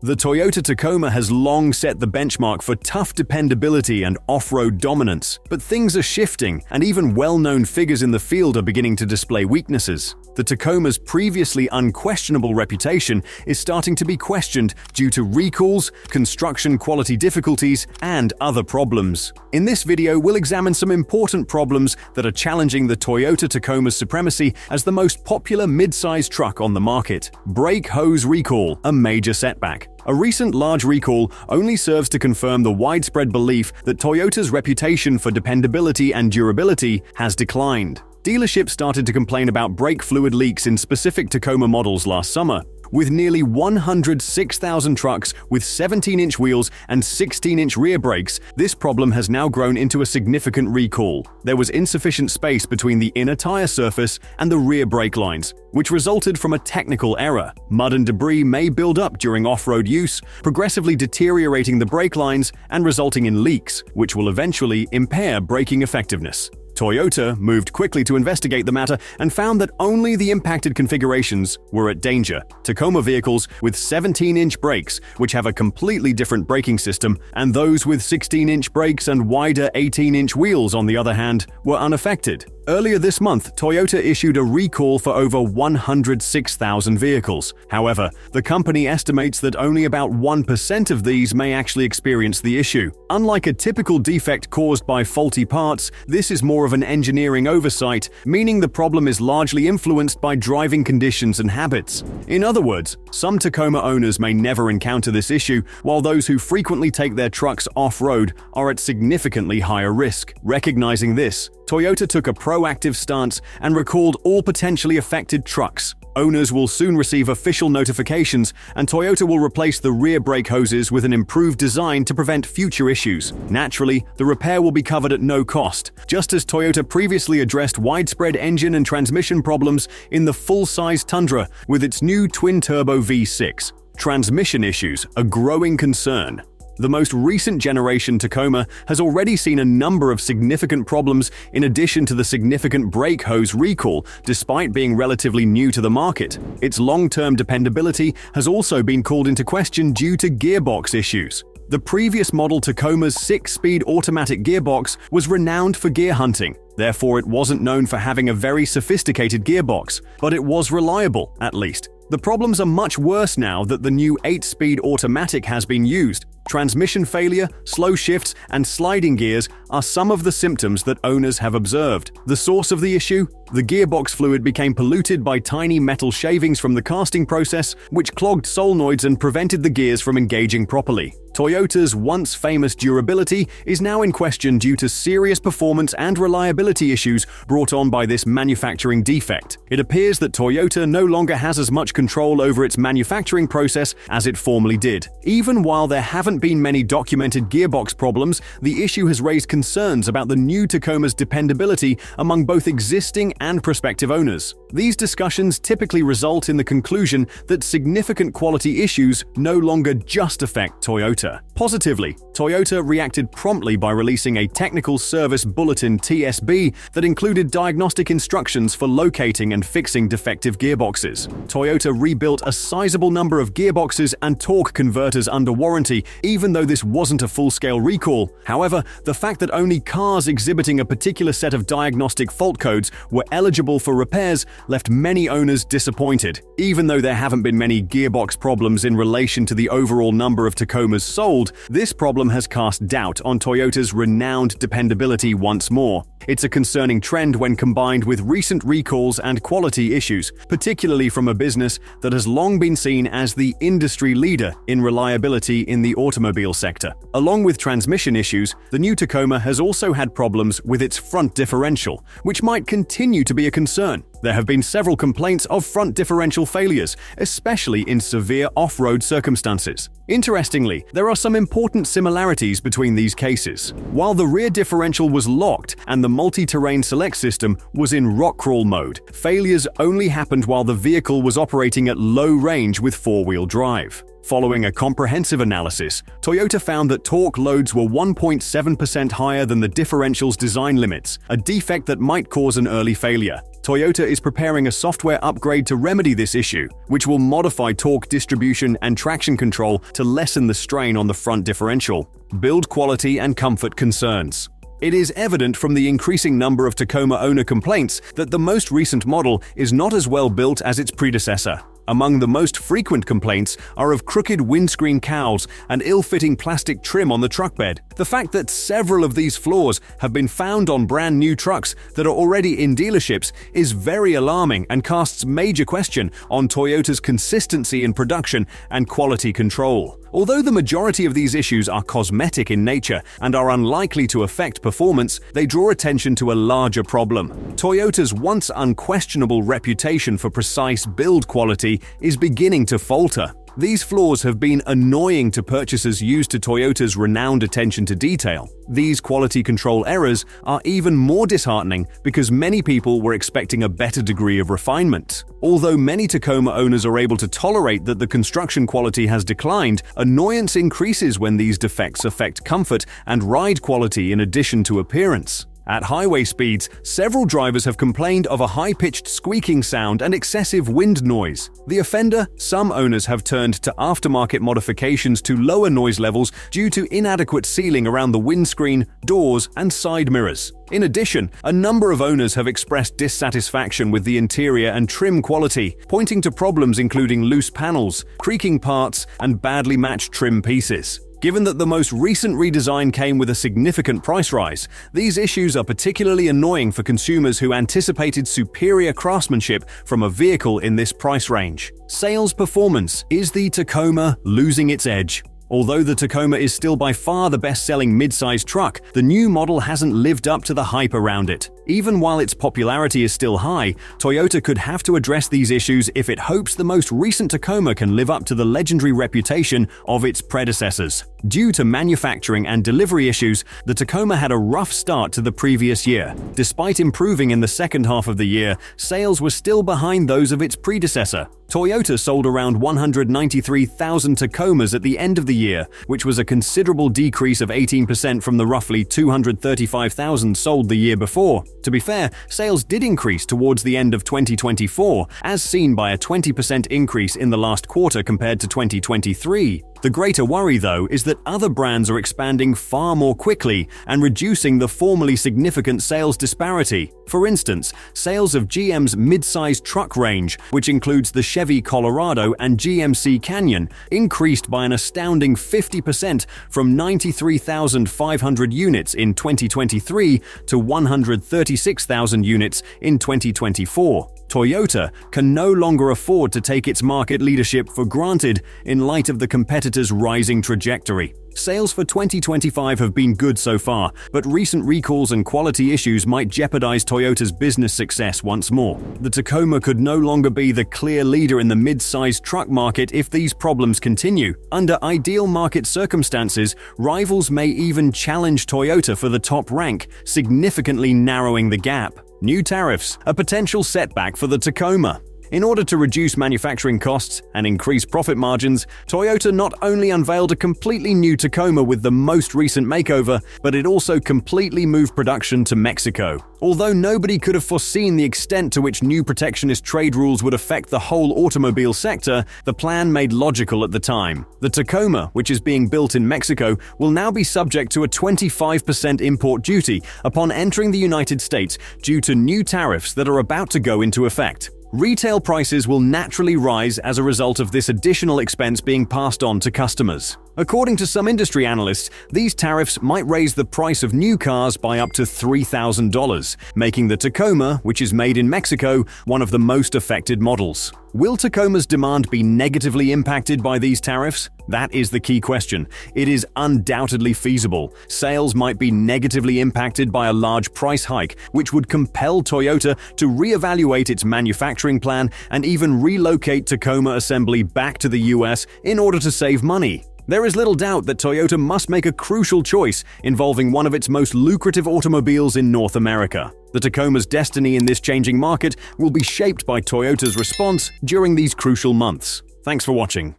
The Toyota Tacoma has long set the benchmark for tough dependability and off-road dominance, but things are shifting, and even well-known figures in the field are beginning to display weaknesses. The Tacoma's previously unquestionable reputation is starting to be questioned due to recalls, construction quality difficulties, and other problems. In this video, we'll examine some important problems that are challenging the Toyota Tacoma's supremacy as the most popular mid-size truck on the market. Brake hose recall, a major setback. A recent large recall only serves to confirm the widespread belief that Toyota's reputation for dependability and durability has declined. Dealerships started to complain about brake fluid leaks in specific Tacoma models last summer. With nearly 106,000 trucks with 17-inch wheels and 16-inch rear brakes, this problem has now grown into a significant recall. There was insufficient space between the inner tire surface and the rear brake lines, which resulted from a technical error. Mud and debris may build up during off-road use, progressively deteriorating the brake lines and resulting in leaks, which will eventually impair braking effectiveness. Toyota moved quickly to investigate the matter and found that only the impacted configurations were at danger. Tacoma vehicles with 17-inch brakes, which have a completely different braking system, and those with 16-inch brakes and wider 18-inch wheels, on the other hand, were unaffected. Earlier this month, Toyota issued a recall for over 106,000 vehicles. However, the company estimates that only about 1% of these may actually experience the issue. Unlike a typical defect caused by faulty parts, this is more of an engineering oversight, meaning the problem is largely influenced by driving conditions and habits. In other words, some Tacoma owners may never encounter this issue, while those who frequently take their trucks off-road are at significantly higher risk. Recognizing this, Toyota took a proactive stance and recalled all potentially affected trucks. Owners will soon receive official notifications, and Toyota will replace the rear brake hoses with an improved design to prevent future issues. Naturally, the repair will be covered at no cost, just as Toyota previously addressed widespread engine and transmission problems in the full-size Tundra with its new twin-turbo V6. Transmission issues, a growing concern. The most recent generation Tacoma has already seen a number of significant problems in addition to the significant brake hose recall, despite being relatively new to the market. Its long-term dependability has also been called into question due to gearbox issues. The previous model Tacoma's 6-speed automatic gearbox was renowned for gear hunting. Therefore, it wasn't known for having a very sophisticated gearbox, but it was reliable, at least. The problems are much worse now that the new 8-speed automatic has been used. Transmission failure, slow shifts, and sliding gears are some of the symptoms that owners have observed. The source of the issue? The gearbox fluid became polluted by tiny metal shavings from the casting process, which clogged solenoids and prevented the gears from engaging properly. Toyota's once famous durability is now in question due to serious performance and reliability issues brought on by this manufacturing defect. It appears that Toyota no longer has as much control over its manufacturing process as it formerly did. Even while there haven't been many documented gearbox problems, the issue has raised concerns about the new Tacoma's dependability among both existing and prospective owners. These discussions typically result in the conclusion that significant quality issues no longer just affect Toyota. Positively, Toyota reacted promptly by releasing a Technical Service Bulletin (TSB) that included diagnostic instructions for locating and fixing defective gearboxes. Toyota rebuilt a sizable number of gearboxes and torque converters under warranty, even though this wasn't a full-scale recall. However, the fact that only cars exhibiting a particular set of diagnostic fault codes were eligible for repairs left many owners disappointed. Even though there haven't been many gearbox problems in relation to the overall number of Tacomas sold, this problem has cast doubt on Toyota's renowned dependability once more. It's a concerning trend when combined with recent recalls and quality issues, particularly from a business that has long been seen as the industry leader in reliability in the automobile sector. Along with transmission issues, the new Tacoma has also had problems with its front differential, which might continue to be a concern. There have been several complaints of front differential failures, especially in severe off-road circumstances. Interestingly, there are some important similarities between these cases. While the rear differential was locked and the multi-terrain select system was in rock crawl mode, failures only happened while the vehicle was operating at low range with four-wheel drive. Following a comprehensive analysis, Toyota found that torque loads were 1.7% higher than the differential's design limits, a defect that might cause an early failure. Toyota is preparing a software upgrade to remedy this issue, which will modify torque distribution and traction control to lessen the strain on the front differential. Build quality and comfort concerns. It is evident from the increasing number of Tacoma owner complaints that the most recent model is not as well built as its predecessor. Among the most frequent complaints are of crooked windscreen cowls and ill-fitting plastic trim on the truck bed. The fact that several of these flaws have been found on brand new trucks that are already in dealerships is very alarming and casts major question on Toyota's consistency in production and quality control. Although the majority of these issues are cosmetic in nature and are unlikely to affect performance, they draw attention to a larger problem. Toyota's once unquestionable reputation for precise build quality is beginning to falter. These flaws have been annoying to purchasers used to Toyota's renowned attention to detail. These quality control errors are even more disheartening because many people were expecting a better degree of refinement. Although many Tacoma owners are able to tolerate that the construction quality has declined, annoyance increases when these defects affect comfort and ride quality in addition to appearance. At highway speeds, several drivers have complained of a high-pitched squeaking sound and excessive wind noise. The offender, some owners have turned to aftermarket modifications to lower noise levels due to inadequate sealing around the windscreen, doors, and side mirrors. In addition, a number of owners have expressed dissatisfaction with the interior and trim quality, pointing to problems including loose panels, creaking parts, and badly matched trim pieces. Given that the most recent redesign came with a significant price rise, these issues are particularly annoying for consumers who anticipated superior craftsmanship from a vehicle in this price range. Sales performance. Is the Tacoma losing its edge? Although the Tacoma is still by far the best-selling mid-size truck, the new model hasn't lived up to the hype around it. Even while its popularity is still high, Toyota could have to address these issues if it hopes the most recent Tacoma can live up to the legendary reputation of its predecessors. Due to manufacturing and delivery issues, the Tacoma had a rough start to the previous year. Despite improving in the second half of the year, sales were still behind those of its predecessor. Toyota sold around 193,000 Tacomas at the end of the year, which was a considerable decrease of 18% from the roughly 235,000 sold the year before. To be fair, sales did increase towards the end of 2024, as seen by a 20% increase in the last quarter compared to 2023. The greater worry, though, is that other brands are expanding far more quickly and reducing the formerly significant sales disparity. For instance, sales of GM's mid-sized truck range, which includes the Chevy Colorado and GMC Canyon, increased by an astounding 50% from 93,500 units in 2023 to 136,000 units in 2024. Toyota can no longer afford to take its market leadership for granted in light of the competitor's rising trajectory. Sales for 2025 have been good so far, but recent recalls and quality issues might jeopardize Toyota's business success once more. The Tacoma could no longer be the clear leader in the mid-sized truck market if these problems continue. Under ideal market circumstances, rivals may even challenge Toyota for the top rank, significantly narrowing the gap. New tariffs, a potential setback for the Tacoma. In order to reduce manufacturing costs and increase profit margins, Toyota not only unveiled a completely new Tacoma with the most recent makeover, but it also completely moved production to Mexico. Although nobody could have foreseen the extent to which new protectionist trade rules would affect the whole automobile sector, the plan made logical at the time. The Tacoma, which is being built in Mexico, will now be subject to a 25% import duty upon entering the United States due to new tariffs that are about to go into effect. Retail prices will naturally rise as a result of this additional expense being passed on to customers. According to some industry analysts, these tariffs might raise the price of new cars by up to $3,000, making the Tacoma, which is made in Mexico, one of the most affected models. Will Tacoma's demand be negatively impacted by these tariffs? That is the key question. It is undoubtedly feasible. Sales might be negatively impacted by a large price hike, which would compel Toyota to reevaluate its manufacturing plan and even relocate Tacoma assembly back to the US in order to save money. There is little doubt that Toyota must make a crucial choice involving one of its most lucrative automobiles in North America. The Tacoma's destiny in this changing market will be shaped by Toyota's response during these crucial months. Thanks for watching.